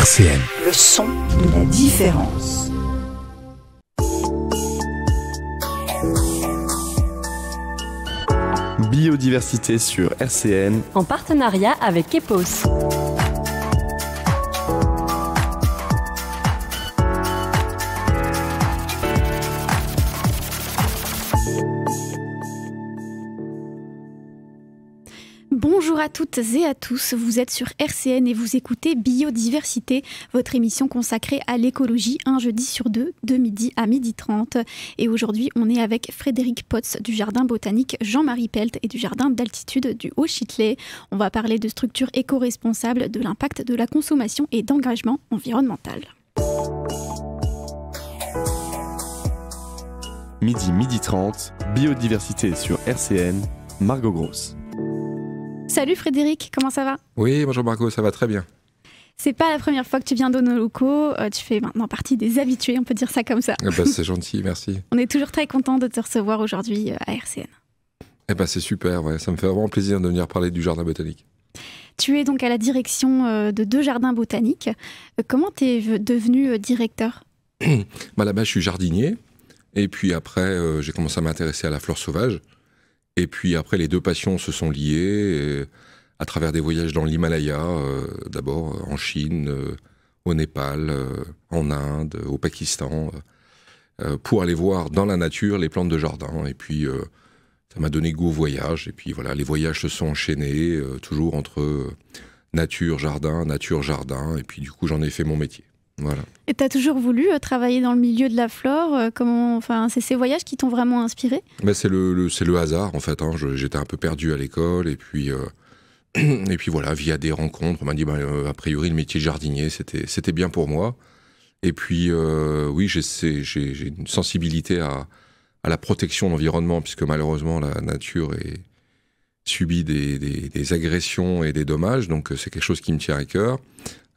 RCN. Le son de la différence. Biodiversité sur RCN. En partenariat avec EPOS. Bonjour à toutes et à tous, vous êtes sur RCN et vous écoutez Biodiversité, votre émission consacrée à l'écologie, un jeudi sur deux, de midi à 12h30. Et aujourd'hui, on est avec Frédéric Potts du Jardin botanique Jean-Marie Pelt et du Jardin d'altitude du Haut-Châtelet. On va parler de structures éco-responsables, de l'impact de la consommation et d'engagement environnemental. Midi 30, Biodiversité sur RCN, Margot Gross. Salut Frédéric, comment ça va ? Oui, bonjour Marco, ça va très bien. C'est pas la première fois que tu viens dans nos locaux, tu fais maintenant partie des habitués, on peut dire ça comme ça. C'est gentil, merci. On est toujours très content de te recevoir aujourd'hui à RCN. C'est super, ouais. Ça me fait vraiment plaisir de venir parler du jardin botanique. Tu es donc à la direction de 2 jardins botaniques. Comment tu es devenu directeur ? Là-bas, je suis jardinier, et puis après, j'ai commencé à m'intéresser à la flore sauvage. Et puis après, les deux passions se sont liées à travers des voyages dans l'Himalaya, d'abord en Chine, au Népal, en Inde, au Pakistan, pour aller voir dans la nature les plantes de jardin. Et puis, ça m'a donné goût au voyage. Et puis voilà, les voyages se sont enchaînés, toujours entre nature, jardin. Et puis du coup, j'en ai fait mon métier. Voilà. Et tu as toujours voulu travailler dans le milieu de la flore c'est ces voyages qui t'ont vraiment inspiré ? C'est le hasard, en fait. J'étais un peu perdu à l'école, et puis voilà, via des rencontres, on m'a dit, a priori, le métier de jardinier, c'était bien pour moi. Et puis, oui, j'ai une sensibilité à la protection de l'environnement, puisque malheureusement, la nature subit des agressions et des dommages, donc c'est quelque chose qui me tient à cœur.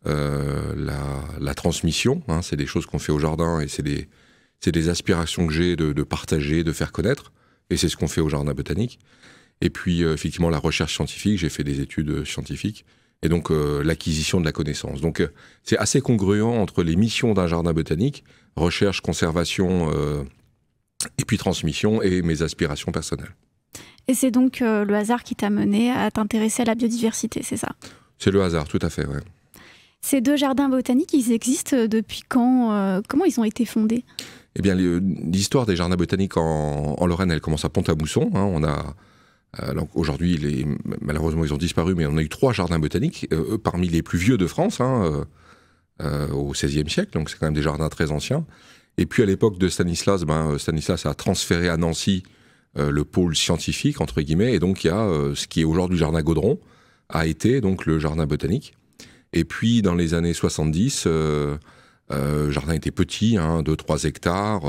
La transmission, c'est des choses qu'on fait au jardin, et c'est des aspirations que j'ai de partager, de faire connaître, et c'est ce qu'on fait au jardin botanique. Et puis effectivement la recherche scientifique, j'ai fait des études scientifiques, et donc l'acquisition de la connaissance. Donc c'est assez congruent entre les missions d'un jardin botanique, recherche, conservation, et puis transmission, et mes aspirations personnelles. Et c'est donc le hasard qui t'a mené à t'intéresser à la biodiversité, c'est ça ? C'est le hasard, tout à fait, ouais. Ces 2 jardins botaniques, ils existent depuis quand ? Comment ils ont été fondés ? L'histoire des jardins botaniques en Lorraine, elle commence à Pont-à-Mousson. Aujourd'hui, malheureusement, ils ont disparu, mais on a eu 3 jardins botaniques, parmi les plus vieux de France, au XVIe siècle, donc c'est quand même des jardins très anciens. Et puis à l'époque de Stanislas, Stanislas a transféré à Nancy le pôle scientifique, entre guillemets, et donc il y a ce qui est aujourd'hui le jardin Gaudron, a été donc le jardin botanique. Et puis, dans les années 70, le jardin était petit, 2-3 hectares,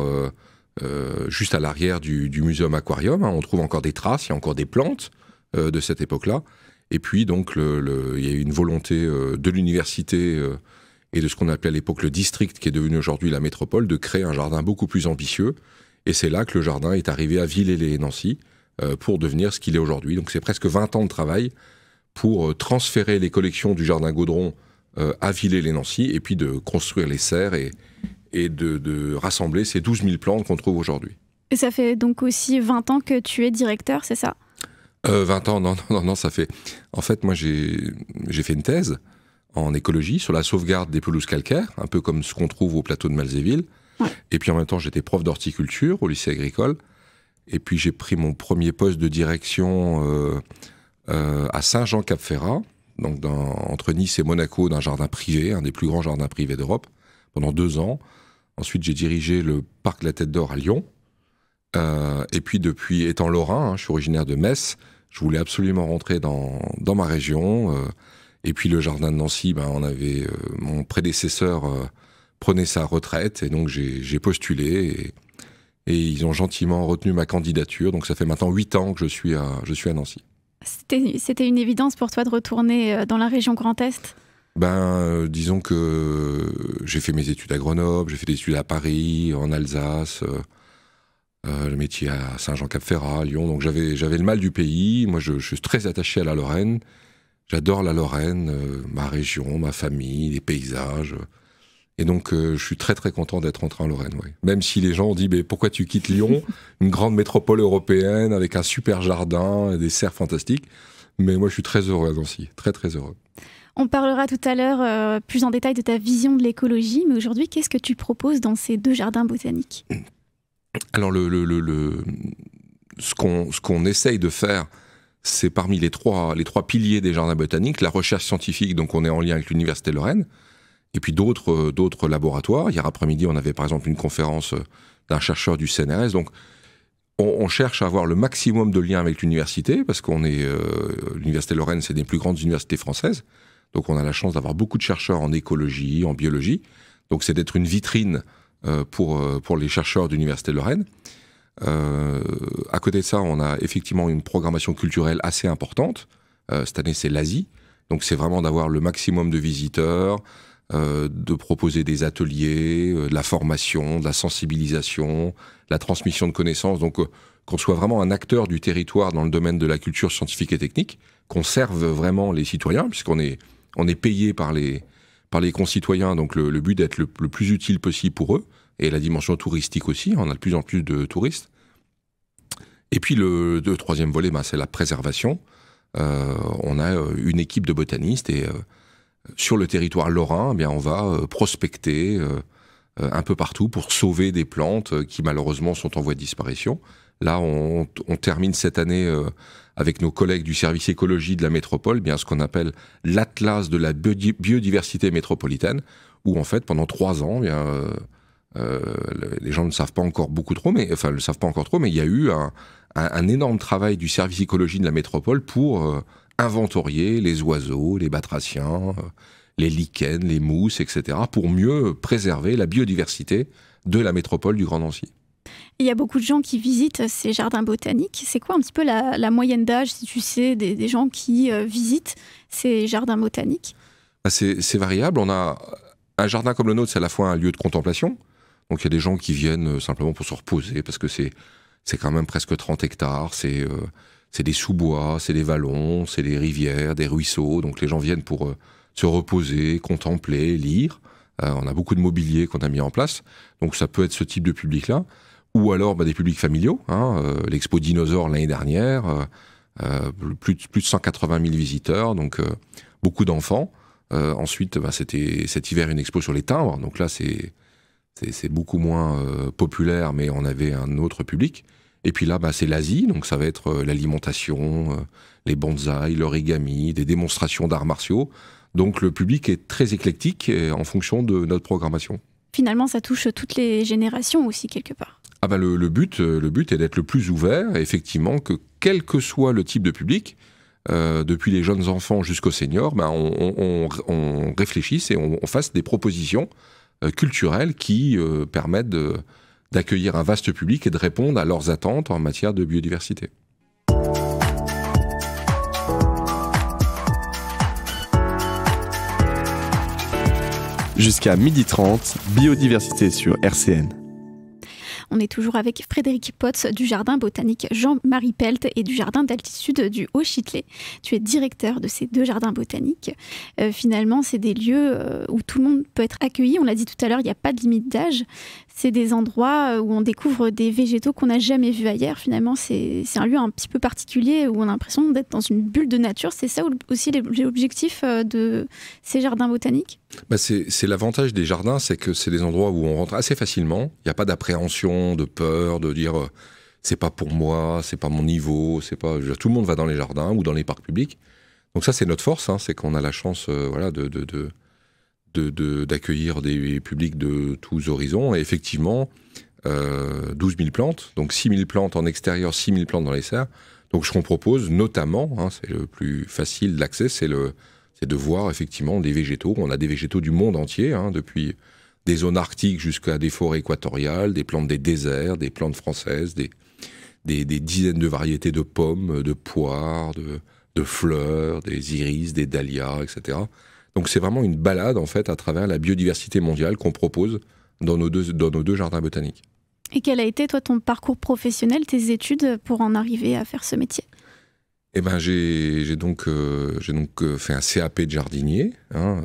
juste à l'arrière du Muséum Aquarium. On trouve encore des traces, il y a encore des plantes de cette époque-là. Et puis, donc, il y a eu une volonté de l'université et de ce qu'on appelait à l'époque le district, qui est devenu aujourd'hui la métropole, de créer un jardin beaucoup plus ambitieux. Et c'est là que le jardin est arrivé à Villers-lès-Nancy pour devenir ce qu'il est aujourd'hui. Donc, c'est presque 20 ans de travail pour transférer les collections du jardin Gaudron à Villers-lès-Nancy, et puis de construire les serres et de rassembler ces 12 000 plantes qu'on trouve aujourd'hui. Et ça fait donc aussi 20 ans que tu es directeur, c'est ça ? 20 ans, non, ça fait... En fait, moi, j'ai fait une thèse en écologie sur la sauvegarde des pelouses calcaires, un peu comme ce qu'on trouve au plateau de Malzéville. Ouais. Et puis en même temps, j'étais prof d'horticulture au lycée agricole. Et puis j'ai pris mon premier poste de direction... à Saint-Jean-Cap-Ferrat, donc entre Nice et Monaco, d'un jardin privé, un des plus grands jardins privés d'Europe, pendant 2 ans. Ensuite, j'ai dirigé le parc de la Tête d'Or à Lyon. Et puis, depuis étant lorrain, je suis originaire de Metz, je voulais absolument rentrer dans ma région. Et puis, le jardin de Nancy, mon prédécesseur prenait sa retraite, et donc j'ai postulé, et ils ont gentiment retenu ma candidature. Donc, ça fait maintenant 8 ans que je suis à Nancy. C'était une évidence pour toi de retourner dans la région Grand Est ? Disons que j'ai fait mes études à Grenoble, j'ai fait des études à Paris, en Alsace, le métier à Saint-Jean-Cap-Ferrat, à Lyon. Donc j'avais le mal du pays. Moi, je suis très attaché à la Lorraine. J'adore la Lorraine, ma région, ma famille, les paysages. Et donc, je suis très très content d'être rentré en Lorraine. Ouais. Même si les gens ont dit, mais pourquoi tu quittes Lyon, une grande métropole européenne avec un super jardin, des serres fantastiques. Mais moi, je suis très heureux à Nancy, très très heureux. On parlera tout à l'heure plus en détail de ta vision de l'écologie, mais aujourd'hui, qu'est-ce que tu proposes dans ces 2 jardins botaniques? Alors, ce qu'on essaye de faire, c'est parmi les trois piliers des jardins botaniques, la recherche scientifique, donc on est en lien avec l'Université de Lorraine, et puis d'autres laboratoires. Hier après-midi, on avait par exemple une conférence d'un chercheur du CNRS, donc on cherche à avoir le maximum de liens avec l'université, parce qu'on est l'Université de Lorraine, c'est des plus grandes universités françaises, donc on a la chance d'avoir beaucoup de chercheurs en écologie, en biologie, donc c'est d'être une vitrine pour les chercheurs de l'Université de Lorraine. À côté de ça, on a effectivement une programmation culturelle assez importante. Cette année, c'est l'Asie, donc c'est vraiment d'avoir le maximum de visiteurs, de proposer des ateliers, de la formation, de la sensibilisation, la transmission de connaissances, donc qu'on soit vraiment un acteur du territoire dans le domaine de la culture scientifique et technique, qu'on serve vraiment les citoyens, puisqu'on est payé par les concitoyens, donc le but d'être le plus utile possible pour eux, et la dimension touristique aussi, on a de plus en plus de touristes. Et puis le troisième volet, c'est la préservation. On a une équipe de botanistes et sur le territoire lorrain, on va prospecter un peu partout pour sauver des plantes qui malheureusement sont en voie de disparition. Là, on termine cette année avec nos collègues du service écologie de la métropole, ce qu'on appelle l'Atlas de la biodiversité métropolitaine, où en fait, pendant 3 ans, les gens ne savent pas encore trop, mais il y a eu un énorme travail du service écologie de la métropole pour inventorier les oiseaux, les batraciens, les lichens, les mousses, etc., pour mieux préserver la biodiversité de la métropole du Grand Nancy. Il y a beaucoup de gens qui visitent ces jardins botaniques. C'est quoi un petit peu la moyenne d'âge, si tu sais, des gens qui visitent ces jardins botaniques? C'est variable. On a un jardin comme le nôtre, c'est à la fois un lieu de contemplation. Donc il y a des gens qui viennent simplement pour se reposer, parce que c'est quand même presque 30 hectares, c'est des sous-bois, c'est des vallons, c'est des rivières, des ruisseaux. Donc les gens viennent pour se reposer, contempler, lire. On a beaucoup de mobilier qu'on a mis en place. Donc ça peut être ce type de public-là. Ou alors des publics familiaux. L'expo Dinosaure l'année dernière, plus de 180 000 visiteurs, donc beaucoup d'enfants. Ensuite, c'était cet hiver une expo sur les timbres. Donc là, c'est beaucoup moins populaire, mais on avait un autre public. Et puis là, c'est l'Asie, donc ça va être l'alimentation, les bonsaïs, l'origami, des démonstrations d'arts martiaux. Donc le public est très éclectique en fonction de notre programmation. Finalement, ça touche toutes les générations aussi, quelque part. Le but est d'être le plus ouvert, et effectivement, que quel que soit le type de public, depuis les jeunes enfants jusqu'aux seniors, on réfléchisse et on fasse des propositions culturelles qui permettent d'accueillir un vaste public et de répondre à leurs attentes en matière de biodiversité. Jusqu'à 12h30, biodiversité sur RCN. On est toujours avec Frédéric Potts du Jardin botanique Jean-Marie Pelt et du Jardin d'altitude du Haut-Châtelet. Tu es directeur de ces 2 jardins botaniques. Finalement, c'est des lieux où tout le monde peut être accueilli. On l'a dit tout à l'heure, il n'y a pas de limite d'âge. C'est des endroits où on découvre des végétaux qu'on n'a jamais vus ailleurs. Finalement, c'est un lieu un petit peu particulier où on a l'impression d'être dans une bulle de nature. C'est ça aussi l'objectif de ces jardins botaniques? C'est l'avantage des jardins, c'est que c'est des endroits où on rentre assez facilement. Il n'y a pas d'appréhension, de peur, de dire c'est pas pour moi, c'est pas mon niveau, c'est pas. Tout le monde va dans les jardins ou dans les parcs publics. Donc ça, c'est notre force, c'est qu'on a la chance, d'accueillir des publics de tous horizons. Et effectivement, 12 000 plantes, donc 6 000 plantes en extérieur, 6 000 plantes dans les serres. Donc ce qu'on propose notamment, c'est le plus facile d'accès, c'est de voir effectivement des végétaux. On a des végétaux du monde entier, depuis des zones arctiques jusqu'à des forêts équatoriales, des plantes des déserts, des plantes françaises, des dizaines de variétés de pommes, de poires, de fleurs, des iris, des dahlias, etc. Donc c'est vraiment une balade en fait à travers la biodiversité mondiale qu'on propose dans nos deux jardins botaniques. Et quel a été toi ton parcours professionnel, tes études pour en arriver à faire ce métier? Eh ben, j'ai donc fait un CAP de jardinier à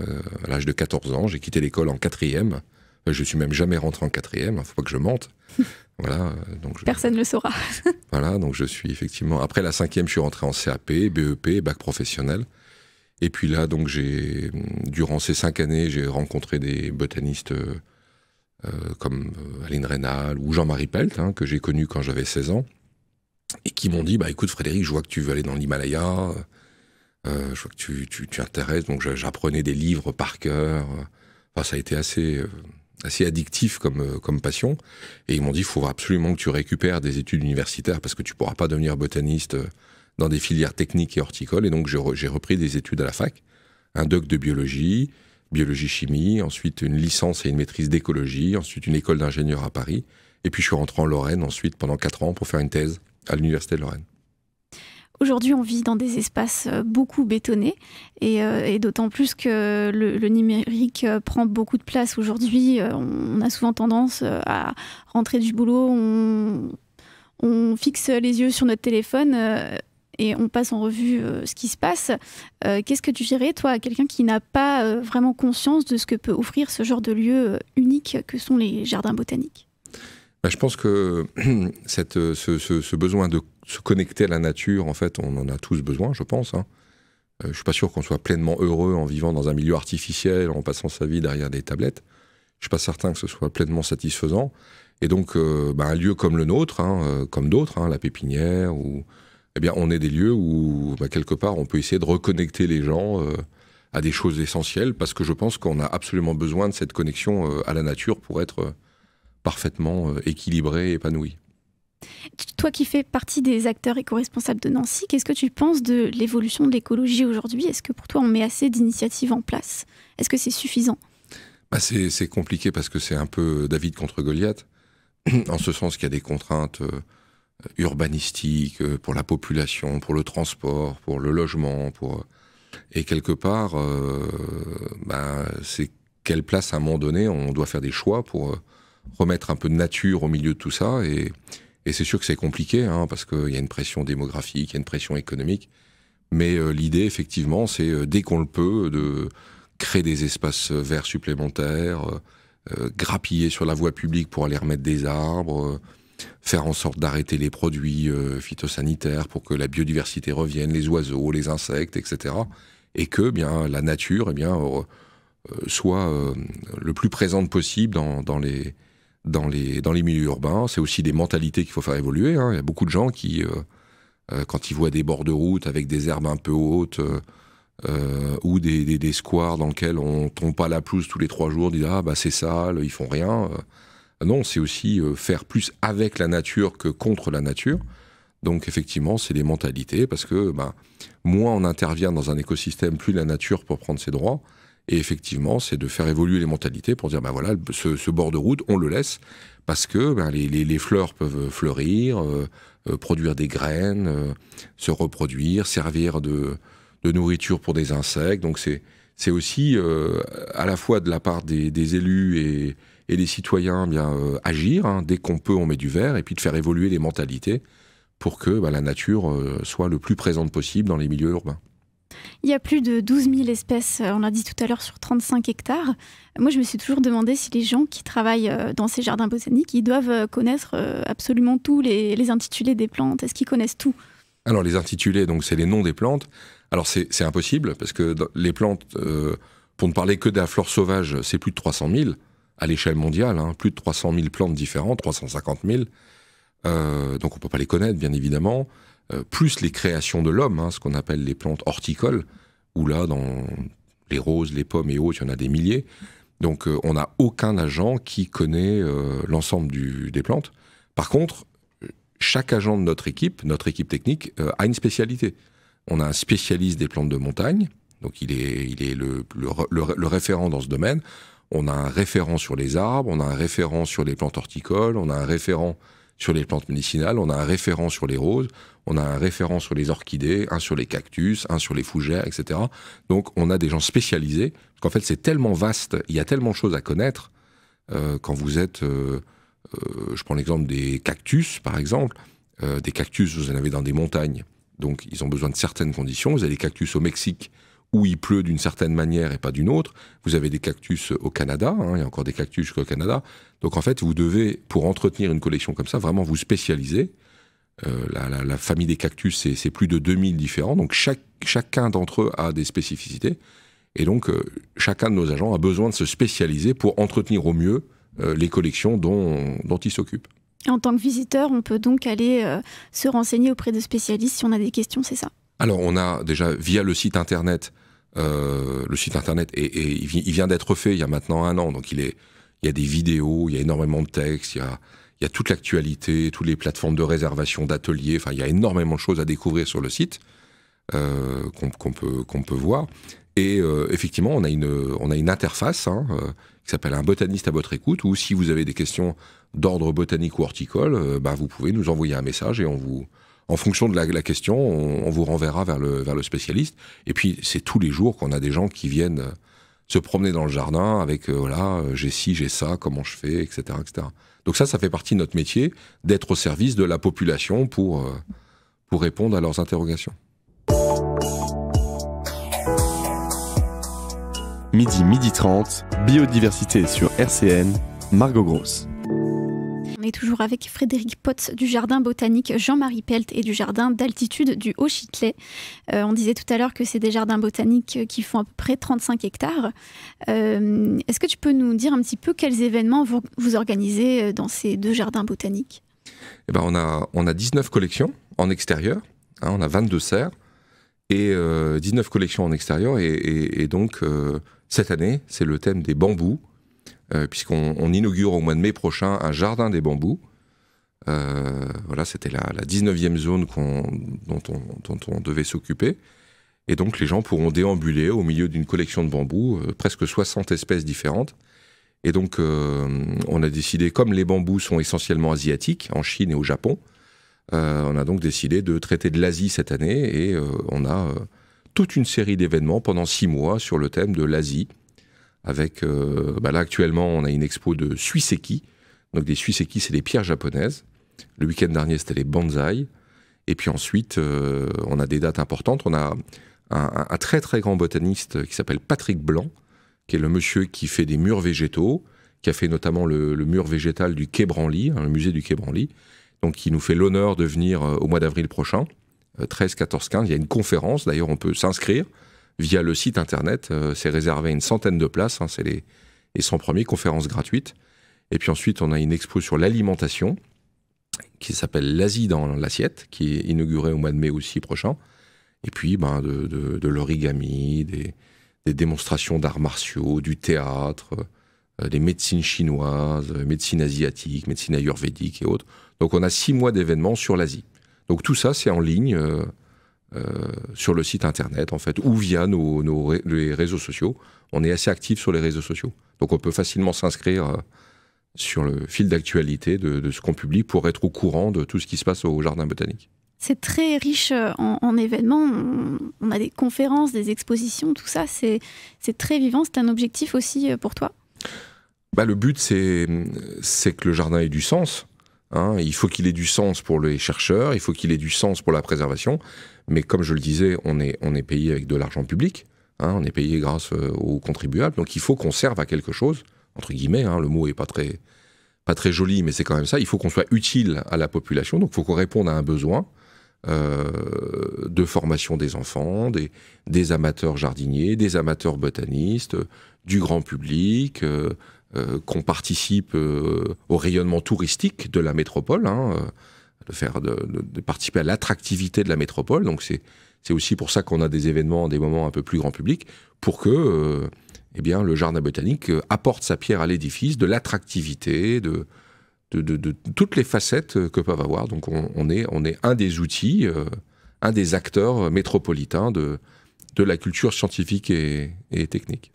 l'âge de 14 ans. J'ai quitté l'école en 4e. Je suis même jamais rentré en 4e, faut pas que je mente. Voilà, Personne ne le saura. Voilà, donc je suis effectivement... Après la 5e, je suis rentré en CAP, BEP, bac professionnel. Et puis là, donc durant ces 5 années, j'ai rencontré des botanistes comme Aline Rénal ou Jean-Marie Pelt, que j'ai connu quand j'avais 16 ans, et qui m'ont dit, écoute Frédéric, je vois que tu veux aller dans l'Himalaya, je vois que tu t'intéresses, donc j'apprenais des livres par cœur. Enfin, ça a été assez addictif comme passion. Et ils m'ont dit, il faut absolument que tu récupères des études universitaires parce que tu pourras pas devenir botaniste dans des filières techniques et horticoles. Et donc, j'ai repris des études à la fac, un doc de biologie-chimie, ensuite une licence et une maîtrise d'écologie, ensuite une école d'ingénieur à Paris. Et puis, je suis rentré en Lorraine ensuite pendant 4 ans pour faire une thèse à l'Université de Lorraine. Aujourd'hui, on vit dans des espaces beaucoup bétonnés et d'autant plus que le numérique prend beaucoup de place aujourd'hui. On a souvent tendance à rentrer du boulot, on fixe les yeux sur notre téléphone et on passe en revue ce qui se passe. Qu'est-ce que tu dirais, toi, à quelqu'un qui n'a pas vraiment conscience de ce que peut offrir ce genre de lieu unique que sont les jardins botaniques ? Je pense que ce besoin de se connecter à la nature, en fait, on en a tous besoin, je pense. Je suis pas sûr qu'on soit pleinement heureux en vivant dans un milieu artificiel, en passant sa vie derrière des tablettes. Je suis pas certain que ce soit pleinement satisfaisant. Et donc, un lieu comme le nôtre, comme d'autres, la pépinière, on est des lieux où, quelque part, on peut essayer de reconnecter les gens à des choses essentielles, parce que je pense qu'on a absolument besoin de cette connexion à la nature pour être parfaitement équilibré et épanoui. Toi qui fais partie des acteurs éco-responsables de Nancy, qu'est-ce que tu penses de l'évolution de l'écologie aujourd'hui ? Est-ce que pour toi on met assez d'initiatives en place ? Est-ce que c'est suffisant ? C'est compliqué parce que c'est un peu David contre Goliath, en ce sens qu'il y a des contraintes urbanistiques pour la population, pour le transport, pour le logement, et quelque part, c'est quelle place à un moment donné on doit faire des choix pour remettre un peu de nature au milieu de tout ça, et c'est sûr que c'est compliqué, parce qu'il y a une pression démographique, il y a une pression économique, mais l'idée, effectivement, c'est, dès qu'on le peut, de créer des espaces verts supplémentaires, grappiller sur la voie publique pour aller remettre des arbres, faire en sorte d'arrêter les produits phytosanitaires pour que la biodiversité revienne, les oiseaux, les insectes, etc., et que la nature soit le plus présente possible dans les milieux urbains. C'est aussi des mentalités qu'il faut faire évoluer. Il y a beaucoup de gens qui, quand ils voient des bords de route avec des herbes un peu hautes ou des squares dans lesquels on tombe pas la pelouse tous les 3 jours, disent c'est sale, ils font rien. Non, c'est aussi faire plus avec la nature que contre la nature. Donc effectivement, c'est des mentalités, parce que moins on intervient dans un écosystème, plus la nature peut prendre ses droits. Et effectivement, c'est de faire évoluer les mentalités pour dire, voilà, ce bord de route, on le laisse, parce que les fleurs peuvent fleurir, produire des graines, se reproduire, servir de nourriture pour des insectes. Donc c'est aussi, à la fois de la part des élus et des citoyens, agir. Dès qu'on peut, on met du vert, et puis de faire évoluer les mentalités pour que la nature soit le plus présente possible dans les milieux urbains. Il y a plus de 12 000 espèces, on l'a dit tout à l'heure, sur 35 hectares. Moi, je me suis toujours demandé si les gens qui travaillent dans ces jardins botaniques, ils doivent connaître absolument tous les intitulés des plantes. Est-ce qu'ils connaissent tout ? Alors, les intitulés, donc c'est les noms des plantes. Alors, c'est impossible, parce que les plantes, pour ne parler que de la flore sauvage, c'est plus de 300 000 à l'échelle mondiale, plus de 300 000 plantes différentes, 350 000. Donc, on ne peut pas les connaître, bien évidemment. Plus les créations de l'homme, ce qu'on appelle les plantes horticoles, où là, dans les roses, les pommes et autres, il y en a des milliers. Donc, on n'a aucun agent qui connaît l'ensemble des plantes. Par contre, chaque agent de notre équipe technique, a une spécialité. On a un spécialiste des plantes de montagne, donc il est le référent dans ce domaine. On a un référent sur les arbres, on a un référent sur les plantes horticoles, on a un référent sur les plantes médicinales, on a un référent sur les roses, on a un référent sur les orchidées, un sur les cactus, un sur les fougères, etc. Donc on a des gens spécialisés, parce qu'en fait c'est tellement vaste, il y a tellement de choses à connaître, quand vous êtes, je prends l'exemple des cactus par exemple, des cactus vous en avez dans des montagnes, donc ils ont besoin de certaines conditions. Vous avez des cactus au Mexique où il pleut d'une certaine manière et pas d'une autre. Vous avez des cactus au Canada, il y a encore des cactus au Canada. Donc en fait, vous devez, pour entretenir une collection comme ça, vraiment vous spécialiser. La famille des cactus, c'est plus de 2000 différents, donc chacun d'entre eux a des spécificités. Et donc, chacun de nos agents a besoin de se spécialiser pour entretenir au mieux les collections dont ils s'occupent. En tant que visiteur, on peut donc aller se renseigner auprès de spécialistes si on a des questions, c'est ça? Alors, on a déjà, via le site internet, il vient d'être fait il y a maintenant 1 an, donc il y a des vidéos, il y a énormément de textes, il y a toute l'actualité, toutes les plateformes de réservation, d'ateliers, enfin, il y a énormément de choses à découvrir sur le site qu'on peut voir. Et effectivement, on a une interface qui s'appelle un botaniste à votre écoute, où si vous avez des questions d'ordre botanique ou horticole, vous pouvez nous envoyer un message et en fonction de la question, on vous renverra vers le spécialiste. Et puis, c'est tous les jours qu'on a des gens qui viennent se promener dans le jardin avec j'ai ci, j'ai ça, comment je fais, etc., etc. Donc ça fait partie de notre métier, d'être au service de la population pour répondre à leurs interrogations. Midi 30, biodiversité sur RCN, Margot Gross. On est toujours avec Frédéric Potts du jardin botanique Jean-Marie Pelt et du jardin d'altitude du Haut-Châtelet. On disait tout à l'heure que c'est des jardins botaniques qui font à peu près 35 hectares. Est-ce que tu peux nous dire un petit peu quels événements vous organisez dans ces 2 jardins botaniques? On a 19 collections en extérieur, on a 22 serres et 19 collections en extérieur et donc cette année c'est le thème des bambous. Puisqu'on inaugure au mois de mai prochain un jardin des bambous. C'était la 19e zone dont on devait s'occuper. Et donc les gens pourront déambuler au milieu d'une collection de bambous, presque 60 espèces différentes. Et donc on a décidé, comme les bambous sont essentiellement asiatiques, en Chine et au Japon, on a donc décidé de traiter de l'Asie cette année. Et on a toute une série d'événements pendant 6 mois sur le thème de l'Asie. Avec, là actuellement, on a une expo de suiseki. Donc des suiseki, c'est des pierres japonaises. Le week-end dernier, c'était les bonsaïs. Et puis ensuite, on a des dates importantes. On a un très très grand botaniste qui s'appelle Patrick Blanc, qui est le monsieur qui fait des murs végétaux, qui a fait notamment le mur végétal du Quai Branly, le musée du Quai Branly. Donc qui nous fait l'honneur de venir au mois d'avril prochain, 13, 14, 15. Il y a une conférence, d'ailleurs on peut s'inscrire via le site internet, c'est réservé à une centaine de places, c'est les 100 premiers, conférences gratuites. Et puis ensuite, on a une expo sur l'alimentation, qui s'appelle l'Asie dans l'assiette, qui est inaugurée au mois de mai aussi prochain. Et puis, de l'origami, des démonstrations d'arts martiaux, du théâtre, des médecines chinoises, médecine asiatique, médecine ayurvédique et autres. Donc on a 6 mois d'événements sur l'Asie. Donc tout ça, c'est en ligne... sur le site internet en fait, ou via les réseaux sociaux. On est assez actifs sur les réseaux sociaux. Donc on peut facilement s'inscrire sur le fil d'actualité de ce qu'on publie pour être au courant de tout ce qui se passe au jardin botanique. C'est très riche en événements. On a des conférences, des expositions, tout ça, c'est très vivant. C'est un objectif aussi pour toi? Le but, c'est que le jardin ait du sens. Il faut qu'il ait du sens pour les chercheurs, il faut qu'il ait du sens pour la préservation. Mais comme je le disais, on est payé avec de l'argent public, on est payé grâce aux contribuables, donc il faut qu'on serve à quelque chose, entre guillemets, le mot est pas très joli, mais c'est quand même ça, il faut qu'on soit utile à la population, donc il faut qu'on réponde à un besoin de formation des enfants, des amateurs jardiniers, des amateurs botanistes, du grand public, qu'on participe au rayonnement touristique de la métropole, de participer à l'attractivité de la métropole. Donc c'est aussi pour ça qu'on a des événements, des moments un peu plus grand public, pour que le jardin botanique apporte sa pierre à l'édifice de l'attractivité, de toutes les facettes que peuvent avoir. Donc on est un des outils, un des acteurs métropolitains de la culture scientifique et technique.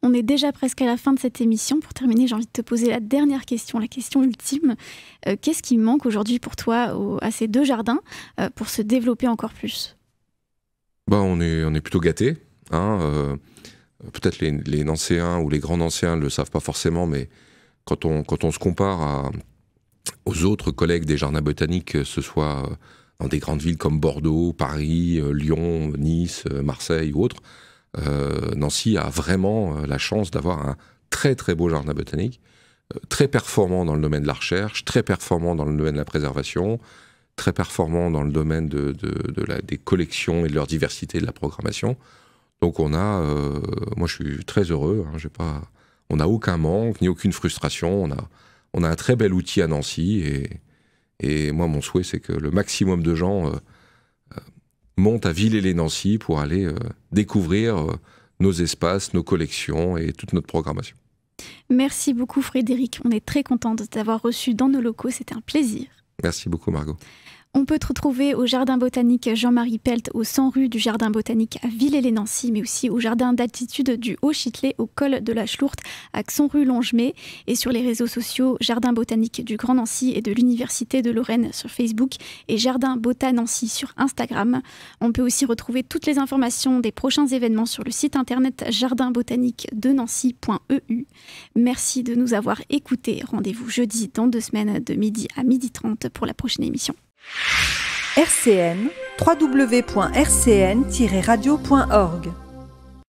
On est déjà presque à la fin de cette émission. Pour terminer, j'ai envie de te poser la dernière question, la question ultime. Qu'est-ce qui manque aujourd'hui pour toi à ces 2 jardins pour se développer encore plus? On est plutôt gâtés. Peut-être les Nancéens ou les grands Nancéens ne le savent pas forcément, mais quand on se compare aux autres collègues des jardins botaniques, que ce soit dans des grandes villes comme Bordeaux, Paris, Lyon, Nice, Marseille ou autres, Nancy a vraiment la chance d'avoir un très très beau jardin botanique, très performant dans le domaine de la recherche, très performant dans le domaine de la préservation, très performant dans le domaine des collections et de leur diversité de la programmation. Donc moi je suis très heureux, on n'a aucun manque ni aucune frustration, on a un très bel outil à Nancy et moi mon souhait c'est que le maximum de gens montent à Villers-lès-Nancy pour aller découvrir nos espaces, nos collections et toute notre programmation. Merci beaucoup Frédéric, on est très content de t'avoir reçu dans nos locaux, c'était un plaisir. Merci beaucoup Margot. On peut te retrouver au Jardin botanique Jean-Marie Pelt au 100 rue du Jardin botanique à Villers-lès-Nancy, mais aussi au Jardin d'altitude du Haut-Chitelet au col de la Schlourte à Xon-rue-Longemet et sur les réseaux sociaux Jardin botanique du Grand Nancy et de l'Université de Lorraine sur Facebook et Jardin Bota Nancy sur Instagram. On peut aussi retrouver toutes les informations des prochains événements sur le site internet jardinbotaniquedenancy.eu. Merci de nous avoir écoutés. Rendez-vous jeudi dans 2 semaines de midi à 12h30 pour la prochaine émission. RCN, www.rcn-radio.org